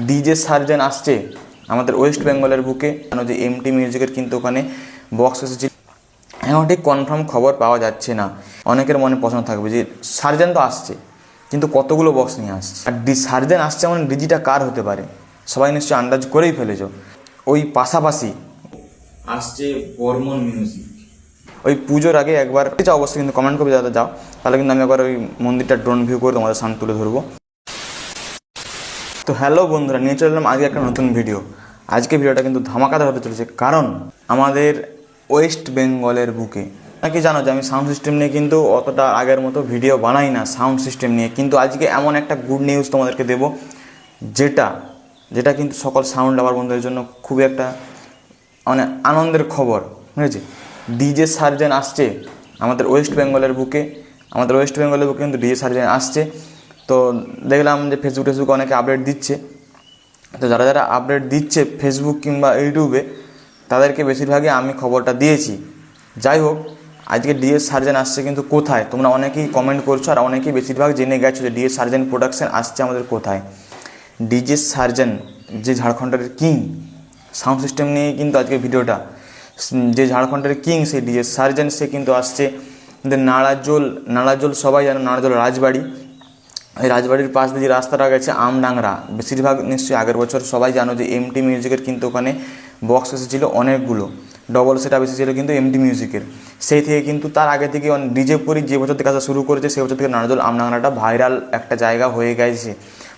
DJ surgeon আসছে আমাদের West বেঙ্গলের বুকে, কেন যে এমটি মিউজিকের কিন্তু ওখানে বক্স এসেছিল। এখন ঠিক কনফার্ম খবর পাওয়া যাচ্ছে না। অনেকের মনে প্রশ্ন থাকবে যে সার্জেন তো আসছে, কিন্তু কতগুলো বক্স নিয়ে আসছে, আর সার্জেন আসছে মানে ডিজিটা কার হতে পারে সবাই নিশ্চয়ই আন্দাজ করেই ফেলেছ। ওই পাশাপাশি আসছে বর্মন মিউজিক। ওই পুজোর আগে একবার অবশ্যই কিন্তু কমেন্ট করবে যাতে যাও, তাহলে কিন্তু আমি একবার ওই মন্দিরটা ড্রোন ভিউ করে তোমাদের সামনে তুলে ধরবো। তো হ্যালো বন্ধুরা, নিয়ে চলে এলাম আজকে একটা নতুন ভিডিও। আজকে ভিডিওটা কিন্তু ধামাকাদার হতে চলেছে, কারণ আমাদের ওয়েস্ট বেঙ্গলের বুকে নাকি জানো যে আমি সাউন্ড সিস্টেম নিয়ে কিন্তু অতটা আগের মতো ভিডিও বানাই না সাউন্ড সিস্টেম নিয়ে, কিন্তু আজকে এমন একটা গুড নিউজ তোমাদেরকে দেবো যেটা কিন্তু সকল সাউন্ড লাভার বন্ধুদের জন্য খুবই একটা মানে আনন্দের খবর হয়েছে। ডিজে সার্জেন আসছে আমাদের ওয়েস্ট বেঙ্গলের বুকে। কিন্তু ডিজে সার্জেন আসছে। তো দেখলাম যে ফেসবুক অনেকে আপডেট দিচ্ছে। তো যারা যারা আপডেট দিচ্ছে ফেসবুক কিংবা ইউটিউবে, তাদেরকে বেশিরভাগই আমি খবরটা দিয়েছি। যাই হোক, আজকে ডিজে সার্জেন আসছে কিন্তু কোথায়, তোমরা অনেকেই কমেন্ট করছো আর অনেকেই বেশিরভাগ জেনে গেছো যে ডিজে সার্জেন প্রোডাকশন আসছে আমাদের কোথায়। ডিজে সার্জেন যে ঝাড়খণ্ডের কিং সাউন্ড সিস্টেম নিয়ে কিন্তু আজকে ভিডিওটা, যে ঝাড়খণ্ডের কিং সেই ডিজে সার্জেন সে কিন্তু আসছে নাড়াজোল সবাই জানো, নাড়াজোল রাজবাড়ি। এই রাজবাড়ির পাশ দিয়ে যে রাস্তাটা গেছে আমডাংরা, বেশিরভাগ নিশ্চয়ই আগের বছর সবাই জানো যে এমটি মিউজিকের কিন্তু ওখানে বক্স এসেছিলো অনেকগুলো, ডবল সেটআপ এসেছিলো কিন্তু এমটি মিউজিকের। সেই থেকে কিন্তু তার আগে থেকে ডিজে পরি যে বছর থেকে আসা শুরু করেছে সেই বছর থেকে নাড়াজোল আমডাংরাটা ভাইরাল একটা জায়গা হয়ে গেছে।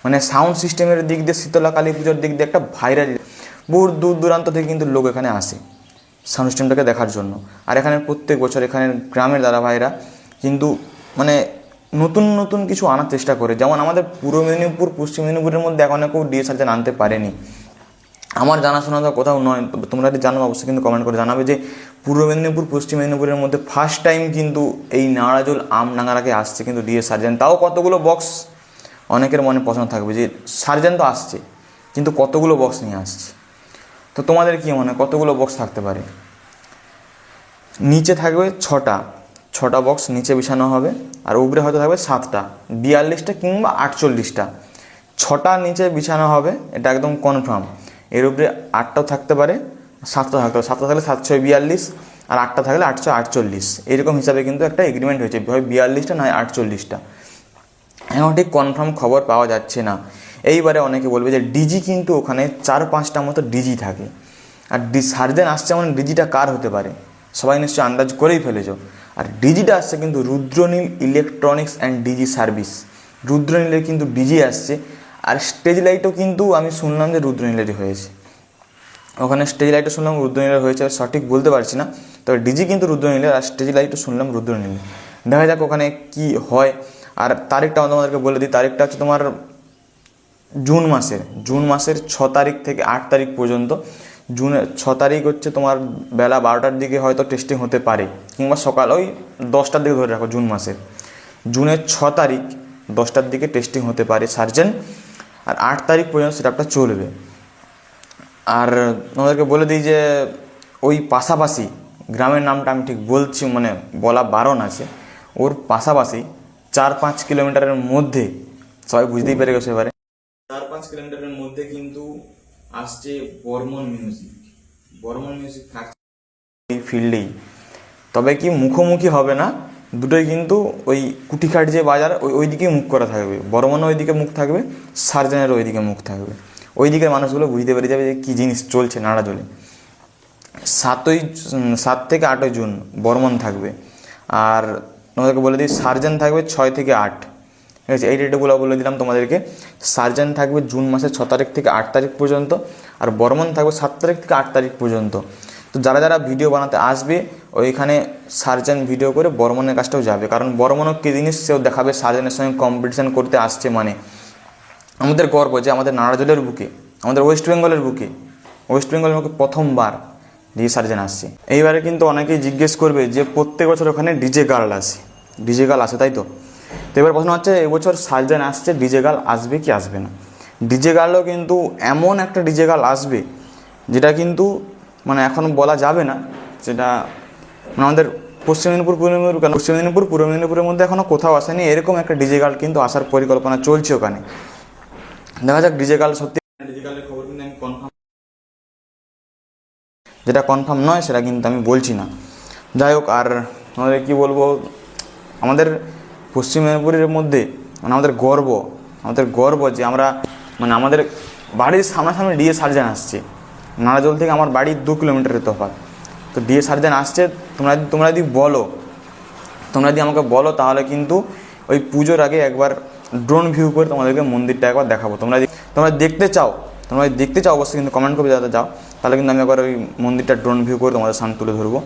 মানে সাউন্ড সিস্টেমের দিক দিয়ে শীতলা কালী পুজোর দিক দিয়ে একটা ভাইরাল, বহু দূর দূরান্ত থেকে কিন্তু লোক এখানে আসে সাউন্ড সিস্টেমটাকে দেখার জন্য। আর এখানে প্রত্যেক বছর এখানে গ্রামের দাদা ভাইরা কিন্তু মানে নতুন নতুন কিছু আনার চেষ্টা করে। যেমন আমাদের পূর্ব মেদিনীপুর পশ্চিম মেদিনীপুরের মধ্যে এখনও কেউ ডিজে সার্জেন আনতে পারেনি, আমার জানাশোনা তো কোথাও নয়। তোমরা যদি জানো অবশ্যই কিন্তু কমেন্ট করে জানাবে যে পূর্ব মেদিনীপুর পশ্চিম মেদিনীপুরের মধ্যে ফার্স্ট টাইম কিন্তু এই নাড়াজোল আমডাঙ্গারাকে আসছে কিন্তু ডিজে সার্জেন। তাও কতগুলো বক্স, অনেকের মনে প্রশ্ন থাকবে যে সার্জেন তো আসছে কিন্তু কতগুলো বক্স নিয়ে আসছে। তো তোমাদের কি মনে হয় কতগুলো বক্স থাকতে পারে? নিচে থাকবে ছটা বক্স নিচে বিছানো হবে, আর উপরে হয়তো থাকবে 7টা, 42টা কিংবা 48টা। 6টা নিচে বিছানো হবে, এটা একদম কনফার্ম। এর উপরে 8টাও থাকতে পারে, 7টা থাকতে পারে। 7টা থাকলে 742, আর 8টা থাকলে 848, এরকম হিসাবে কিন্তু একটা এগ্রিমেন্ট হয়েছে, হয় 42টা নয় 48টা। এখন ঠিক কনফার্ম খবর পাওয়া যাচ্ছে না। এইবারে অনেকে বলবে যে ডিজি কিন্তু ওখানে 4-5টা মতো ডিজি থাকে, আর সার্জেন আসছে মানে ডিজিটা কার হতে পারে সবাই নিশ্চয়ই আন্দাজ করেই ফেলেছ। আর ডিজিটা আসছে কিন্তু Rudranil electronics and Digi service, রুদ্রনীলের কিন্তু ডিজি আসছে। আর স্টেজ লাইটও কিন্তু আমি শুনলাম যে রুদ্রনীলেরই হয়েছে, ওখানে স্টেজ লাইটও শুনলাম রুদ্রনীলের হয়েছে, সঠিক বলতে পারছি না। তবে ডিজি কিন্তু রুদ্রনীলের, আর স্টেজ লাইটও শুনলাম রুদ্রনীলের। দেখা যাক ওখানে কি হয়। আর তারিখটা তোমাদেরকে বলে দিই, তারিখটা হচ্ছে তোমার জুন মাসের 6 তারিখ থেকে 8 তারিখ পর্যন্ত। জুনের 6 তারিখ হচ্ছে তোমার বেলা 12টার দিকে হয়তো টেস্টিং হতে পারে, কিংবা সকাল ওই 10টার দিকে ধরে রাখো। জুনের 6 তারিখ 10টার দিকে টেস্টিং হতে পারে সার্জেন, আর 8 তারিখ পর্যন্ত সেটআপটা চলবে। আর তোমাদেরকে বলে দিই যে ওই পাশাপাশি গ্রামের নামটা আমি ঠিক বলছি, মানে বলা বারণ আছে, ওর পাশাপাশি 4-5 কিলোমিটারের মধ্যে, সবাই বুঝতেই পেরে গেছে এবারে, 4-5 কিলোমিটারের মধ্যে কিন্তু আসছে বর্মন মিউজিক থাকছে এই ফিল্ডেই। তবে কি মুখোমুখি হবে না, দুটোই কিন্তু ওই কুটিখাট যে বাজার ওই দিকেই মুখ করা থাকবে। বর্মনও ওইদিকে মুখ থাকবে, সার্জেনেরও ওইদিকে মুখ থাকবে। ওই দিকের মানুষগুলো বুঝতে পেরে যাবে যে কী জিনিস চলছে নাড়াজোলে। 7 থেকে 8 জুন বর্মন থাকবে। আর তোমাদেরকে বলে দিই সার্জেন থাকবে 6 থেকে 8, ঠিক আছে? এই ডেটগুলো বলে দিলাম তোমাদেরকে। সার্জেন থাকবে জুন মাসের 6 তারিখ থেকে 8 তারিখ পর্যন্ত, আর বর্মন থাকবে 7 তারিখ থেকে 8 তারিখ পর্যন্ত। তো যারা যারা ভিডিও বানাতে আসবে ওইখানে সার্জেন ভিডিও করে বর্মনের কাছটাও যাবে, কারণ বর্মনও কী জিনিস সেও দেখাবে। সার্জেনের সঙ্গে কম্পিটিশান করতে আসছে মানে আমাদের গর্ব যে আমাদের নাড়াজোলের বুকে, আমাদের ওয়েস্ট বেঙ্গলের বুকে প্রথমবার ডিজে সার্জেন আসছে। এইবারে কিন্তু অনেকেই জিজ্ঞেস করবে যে প্রত্যেক বছর ওখানে ডিজে গার্ল আসে, তাই তো? তো এবার প্রশ্ন হচ্ছে এবছর সার্জেন আসছে, ডিজে গার্ল আসবে কি আসবে না? ডিজে গার্লও কিন্তু এমন একটা ডিজে গার্ল আসবে যেটা কিন্তু মানে এখন বলা যাবে না, সেটা মানে আমাদের পশ্চিম মেদিনীপুর পূর্ব মেদিনীপুরের মধ্যে এখনও কোথাও আসেনি। এরকম একটা ডিজে গার্ল কিন্তু আসার পরিকল্পনা চলছে ওখানে। দেখা যাক ডিজে গার্ল সত্যি ডিজে যেটা কনফার্ম নয় সেটা কিন্তু আমি বলছি না। যাই হোক, আর আমাদের কী বলবো, আমাদের পশ্চিম মেদিনীপুরের মধ্যে মানে আমাদের গর্ব যে আমরা মানে আমাদের বাড়ির সামনাসামনি ডিএ সার্জেন আসছে। নারাজল থেকে আমার বাড়ি 2 কিলোমিটারের তফাৎ। তো ডিএ সার্জেন আসছে, তোমরা যদি আমাকে বলো তাহলে কিন্তু ওই পুজোর আগে একবার ড্রোন ভিউ করে তোমাদেরকে মন্দিরটা একবার দেখাবো। তোমরা দেখতে চাও অবশ্যই কিন্তু কমেন্ট করবে যাতে যাও, তাহলে কিন্তু আমি একবার ওই মন্দিরটা ড্রোন ভিউ করে তোমাদের সামনে তুলে ধরবো।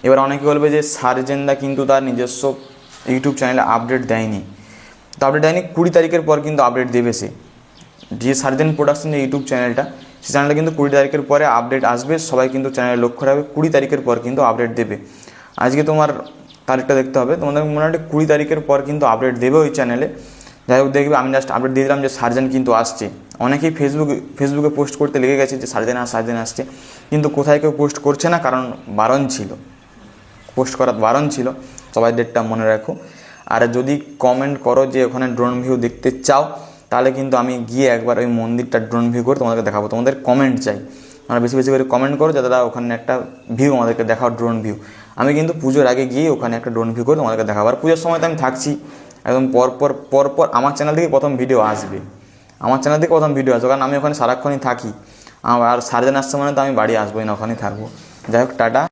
এবার অনেকে বলবে যে সার্জেনদা কিন্তু তার নিজস্ব ইউটিউব চ্যানেলে আপডেট দেয়নি। তো আপডেট দেয়নি, 20 তারিখের পর কিন্তু আপডেট দেবে সে। যে সার্জেন প্রোডাকশন যে ইউটিউব চ্যানেলটা, সেই চ্যানেলটা কিন্তু 20 তারিখের পরে আপডেট আসবে। সবাই কিন্তু চ্যানেলে লক্ষ্য রাখবে, 20 তারিখের পর কিন্তু আপডেট দেবে। আজকে তোমার তারিখটা দেখতে হবে, তোমাদের মোটামুটি 20 তারিখের পর কিন্তু আপডেট দেবে ওই চ্যানেলে। যাই হোক, দেখবে আমি জাস্ট আপডেট দিয়ে দিলাম যে সার্জেন কিন্তু আসছে। অনেকেই ফেসবুকে পোস্ট করতে লেগে গেছে যে সার্জেন আসছে, কিন্তু কোথায় কেউ পোস্ট করছে না, কারণ পোস্ট করা বারণ ছিল। সবাই ডেটটা মনে রাখো। আর যদি কমেন্ট করো যে ওখানে ড্রোন ভিউ দেখতে চাও, তাহলে কিন্তু আমি গিয়ে একবার ওই মন্দিরটা ড্রোন ভিউ করে তোমাদেরকে দেখাবো। তোমাদের কমেন্ট চাই, আমরা বেশি বেশি করে কমেন্ট করো যাতে ওখানে একটা ভিউ আমাদেরকে দেখাও, ড্রোন ভিউ। আমি কিন্তু পুজোর আগে গিয়ে ওখানে একটা ড্রোন ভিউ করে তোমাদেরকে দেখাবো। আর পুজোর সময় তো আমি থাকছি, একদম পরপর আমার চ্যানেল থেকে প্রথম ভিডিও আসবে, কারণ আমি ওখানে সারাক্ষণই থাকি। আর সার্জেন আসছে মানে তো আমি বাড়ি আসবোই না, ওখানেই থাকবো। যাই হোক, টাটা।